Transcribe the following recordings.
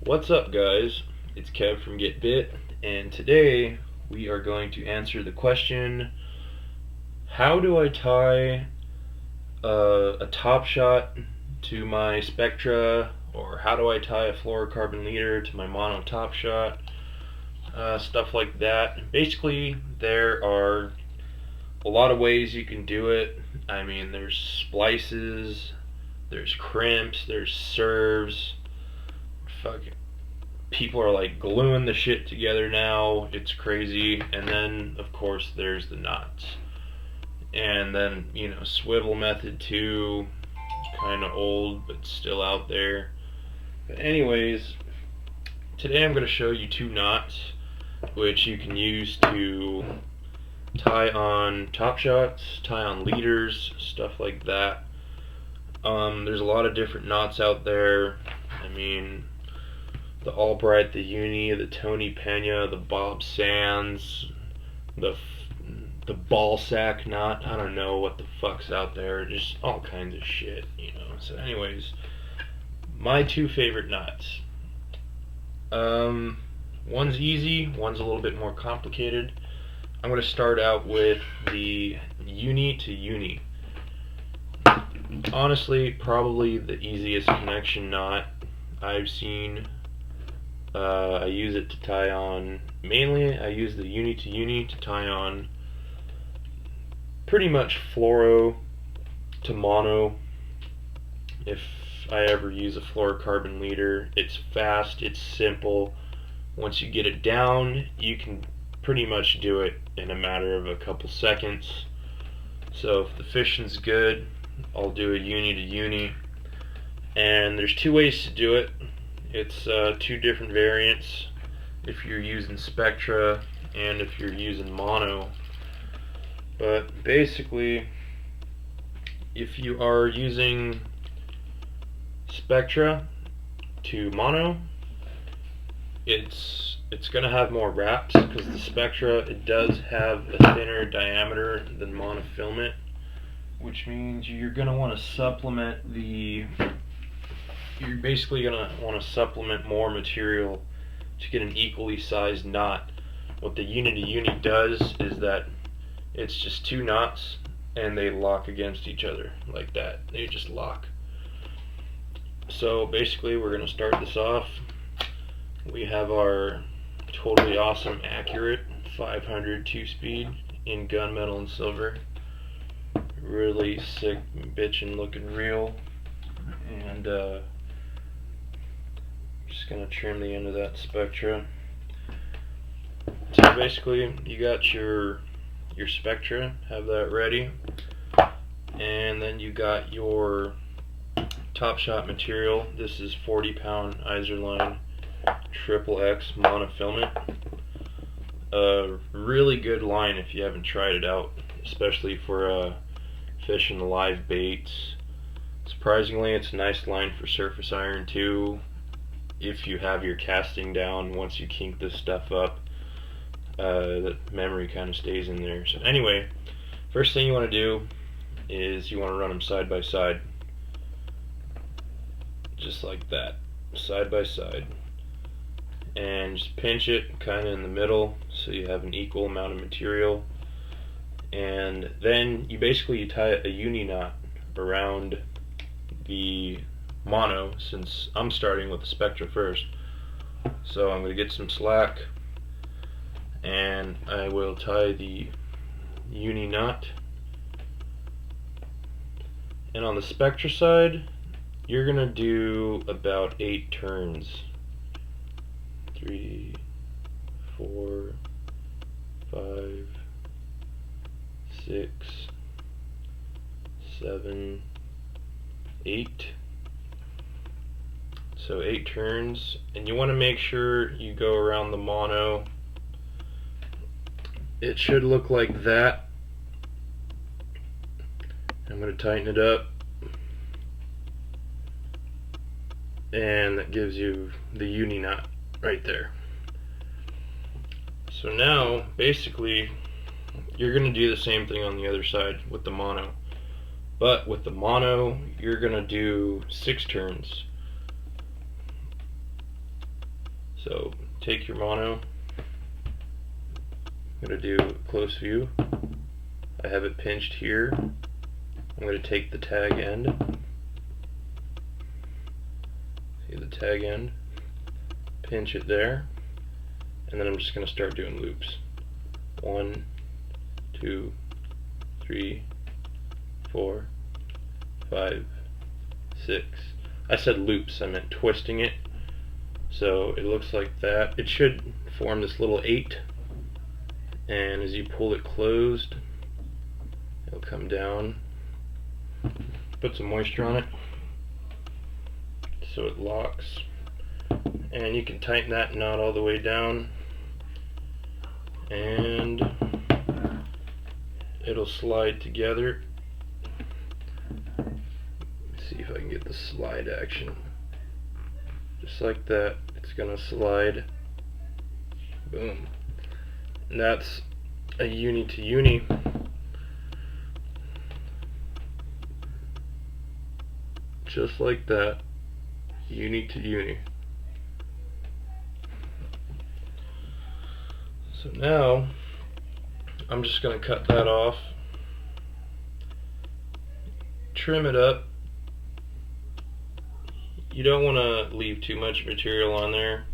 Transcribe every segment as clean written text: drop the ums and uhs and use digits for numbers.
What's up, guys? It's Kev from Get Bit, and today we are going to answer the question: how do I tie a top shot to my spectra, or how do I tie a fluorocarbon leader to my mono top shot? Stuff like that. Basically, there are a lot of ways you can do it. I mean, there's splices, there's crimps, there's serves. Fucking people are like gluing the shit together now. It's crazy. And then, of course, there's the knots. And then, swivel method too. Kind of old, but still out there. But anyways, today I'm going to show you two knots, which you can use to tie on top shots, tie on leaders, stuff like that. There's a lot of different knots out there. I mean, the allbright, the uni, the Tony Pena, the Bob Sands, the ball sack knot. I don't know what the fuck's out there. Just all kinds of shit, So anyways, my two favorite knots. One's easy, one's a little bit more complicated. I'm going to start out with the uni to uni. Honestly, probably the easiest connection knot I've seen. I use it to tie on, mainly I use the uni to uni to tie on pretty much fluoro to mono. If I ever use a fluorocarbon leader, it's fast, it's simple. Once you get it down, you can pretty much do it in a matter of a couple seconds. So if the fishing's good, I'll do a uni to uni. And there's two ways to do it. It's two different variants if you're using spectra and if you're using mono. But basically, if you are using spectra to mono, it's going to have more wraps because the spectra, it does have a thinner diameter than monofilament, which means you're going to want to supplement you're basically going to want to supplement more material to get an equally sized knot. What the uni to uni does is that it's just two knots and they lock against each other like that. They just lock. So basically we're going to start this off. We have our totally awesome accurate 500 2-speed in gunmetal and silver. Really sick bitchin' looking reel. And just gonna trim the end of that spectra. So basically you got your spectra, have that ready, and then you got your top shot material. This is 40-pound Iserline XXX monofilament. A really good line if you haven't tried it out, especially for fishing live baits. Surprisingly, it's a nice line for surface iron too. If you have your casting down, once you kink this stuff up, the memory kind of stays in there. So anyway, first thing you want to do is you want to run them side by side, just like that, side by side, and just pinch it kind of in the middle so you have an equal amount of material. And then you tie a uni knot around the mono, since I'm starting with the spectra first. So I'm going to get some slack and I will tie the uni knot. And on the spectra side, you're going to do about 8 turns. 3, 4, 5, 6, 7, 8. So 8 turns, and you want to make sure you go around the mono. It should look like that. I'm going to tighten it up, and that gives you the uni knot right there. So now basically you're going to do the same thing on the other side with the mono, but with the mono you're going to do 6 turns. So take your mono. I'm going to do a close view. I have it pinched here. I'm going to take the tag end. See the tag end? Pinch it there. And then I'm just going to start doing loops. 1, 2, 3, 4, 5, 6. I said loops, I meant twisting it. So it looks like that. It should form this little 8. And as you pull it closed, it'll come down. Put some moisture on it so it locks. And you can tighten that knot all the way down. And it'll slide together. Let's see if I can get the slide action. Just like that, it's gonna slide. Boom. And that's a uni to uni. Just like that, uni to uni. So now I'm just going to cut that off, trim it up. You don't want to leave too much material on there,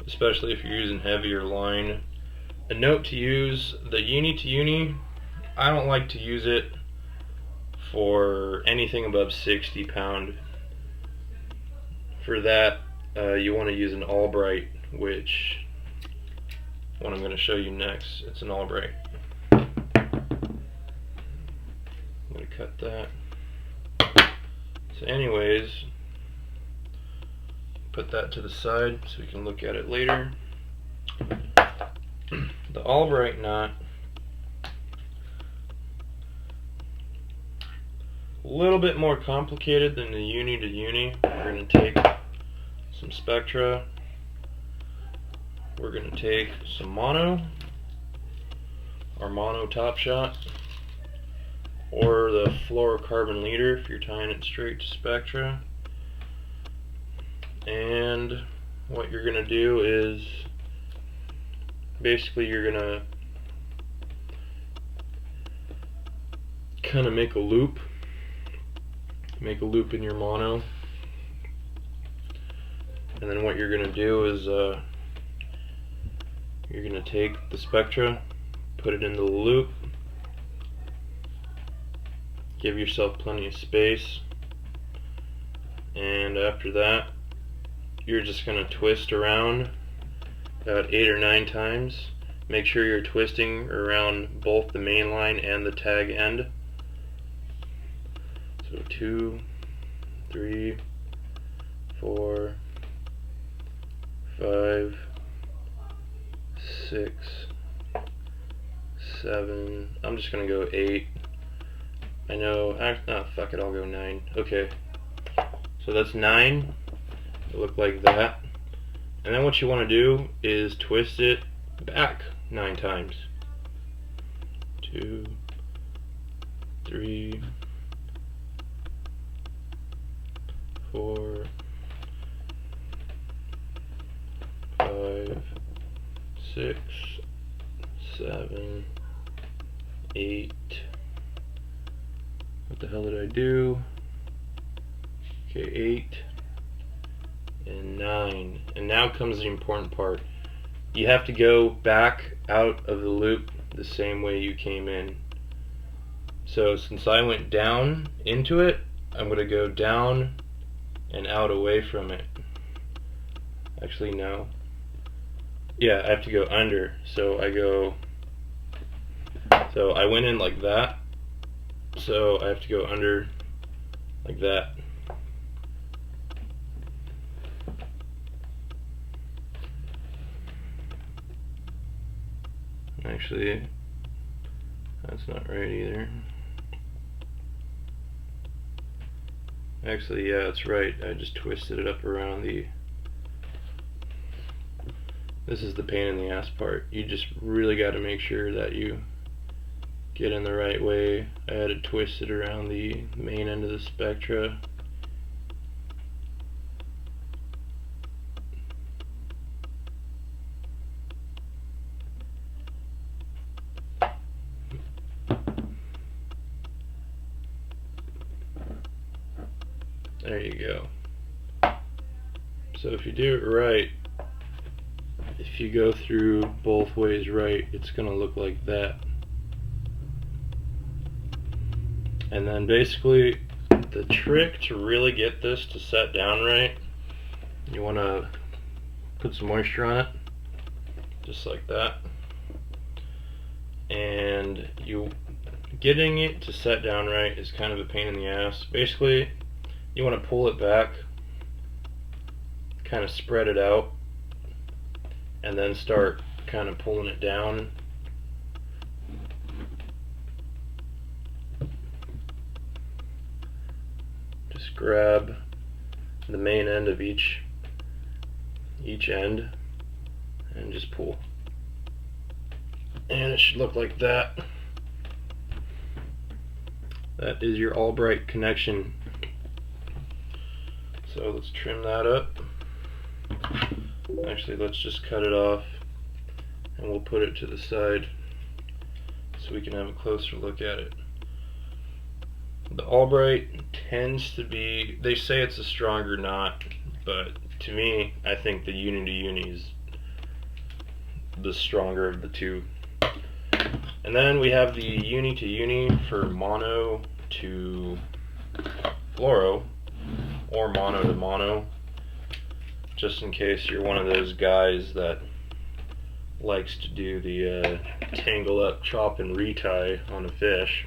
especially if you're using heavier line. A note to use, the uni to uni, I don't like to use it for anything above 60 pound. For that, you want to use an allbright, which one I'm going to show you next. It's an allbright. I'm going to cut that. So anyways, put that to the side so we can look at it later. The allbright knot, a little bit more complicated than the uni to uni. We're going to take some spectra. We're going to take some mono, our mono top shot, or the fluorocarbon leader if you're tying it straight to spectra. And what you're going to do is basically you're going to kind of make a loop in your mono, and then what you're going to do is you're going to take the spectra, put it into the loop, give yourself plenty of space, and after that you're just going to twist around about 8 or 9 times. Make sure you're twisting around both the main line and the tag end. So 2, 3, 4, 5, 6, 7. I'm just gonna go 8. I know. Fuck it. I'll go 9. Okay. So that's 9. It'll look like that. And then what you want to do is twist it back 9 times. 2, 3, 4, 5, 6, 7, 8. What the hell did I do? Okay, 8 and 9. And now comes the important part. You have to go back out of the loop the same way you came in. So since I went down into it, I'm going to go down and out away from it. Actually, no. Yeah, I have to go under. So I went in like that. So I have to go under like that. Actually, that's not right either. Actually, yeah, it's right. I just twisted it up around the... This is the pain in the ass part. You just really got to make sure that you get in the right way. I had it twisted around the main end of the spectra. There you go. So if you do it right, if you go through both ways right, it's going to look like that. And then basically the trick to really get this to set down right, you want to put some moisture on it, just like that. And getting it to set down right is kind of a pain in the ass. Basically, you want to pull it back, kind of spread it out, and then start kind of pulling it down. Just grab the main end of each end and just pull. And it should look like that. That is your allbright connection. So let's trim that up. Actually, let's just cut it off and we'll put it to the side so we can have a closer look at it. The allbright tends to be, they say it's a stronger knot, but to me, I think the uni to uni is the stronger of the two. And then we have the uni to uni for mono to fluoro, or mono to mono, just in case you're one of those guys that likes to do the tangle up, chop and retie on a fish.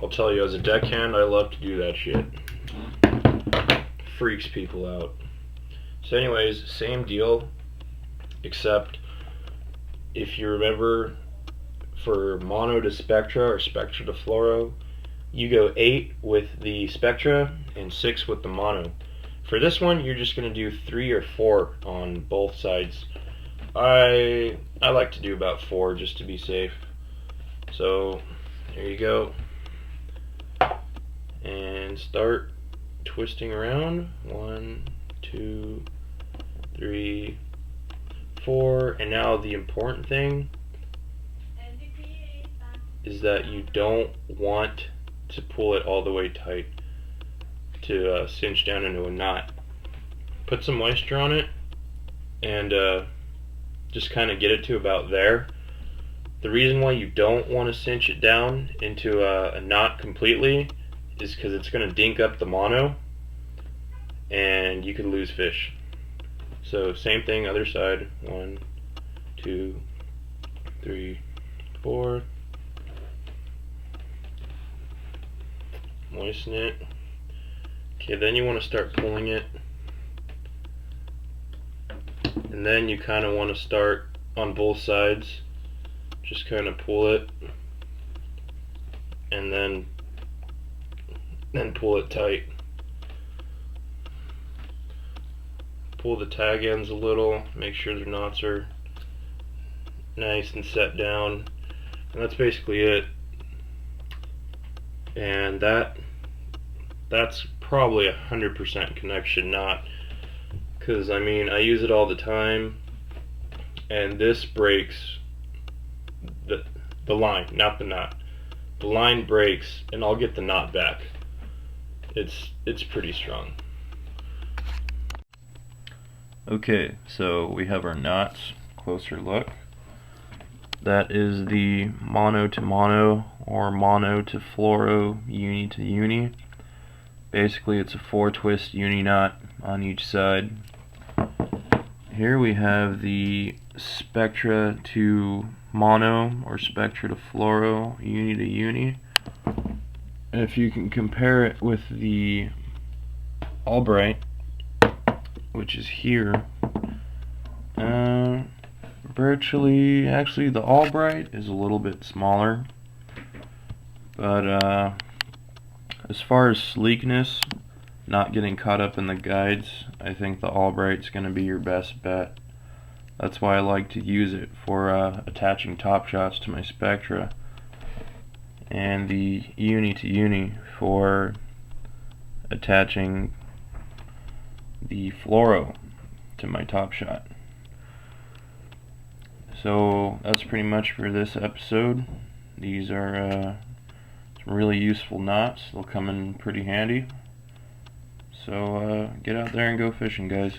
I'll tell you, as a deckhand, I love to do that shit. Freaks people out. So anyways, same deal, except if you remember, for mono to spectra or spectra to fluoro, you go 8 with the spectra and 6 with the mono. For this one, you're just going to do 3 or 4 on both sides. I like to do about 4 just to be safe. So there you go. And start twisting around. 1, 2, 3, 4. And now the important thing is that you don't want to pull it all the way tight to cinch down into a knot. Put some moisture on it and just kind of get it to about there. The reason why you don't want to cinch it down into a knot completely is because it's going to dink up the mono and you could lose fish. So same thing, other side. 1, 2, 3, 4. Moisten it. Okay, then you want to start pulling it. And then you kind of want to start on both sides. Just kind of pull it. And then pull it tight. Pull the tag ends a little, make sure the knots are nice and set down, and that's basically it. And that's probably 100% connection knot, because I mean, I use it all the time, and this breaks the line, not the knot. The line breaks and I'll get the knot back. It's pretty strong. Okay, so we have our knots. Closer look. That is the mono to mono or mono to fluoro, uni to uni. Basically, it's a 4-twist uni knot on each side. Here we have the spectra to mono or spectra to fluoro, uni to uni. And if you can compare it with the allbright, which is here, virtually, actually the allbright is a little bit smaller, but as far as sleekness, not getting caught up in the guides, I think the allbright's going to be your best bet. That's why I like to use it for attaching top shots to my spectra, and the uni to uni for attaching the fluoro to my top shot. So that's pretty much for this episode. These are Some really useful knots. They'll come in pretty handy. So get out there and go fishing, guys.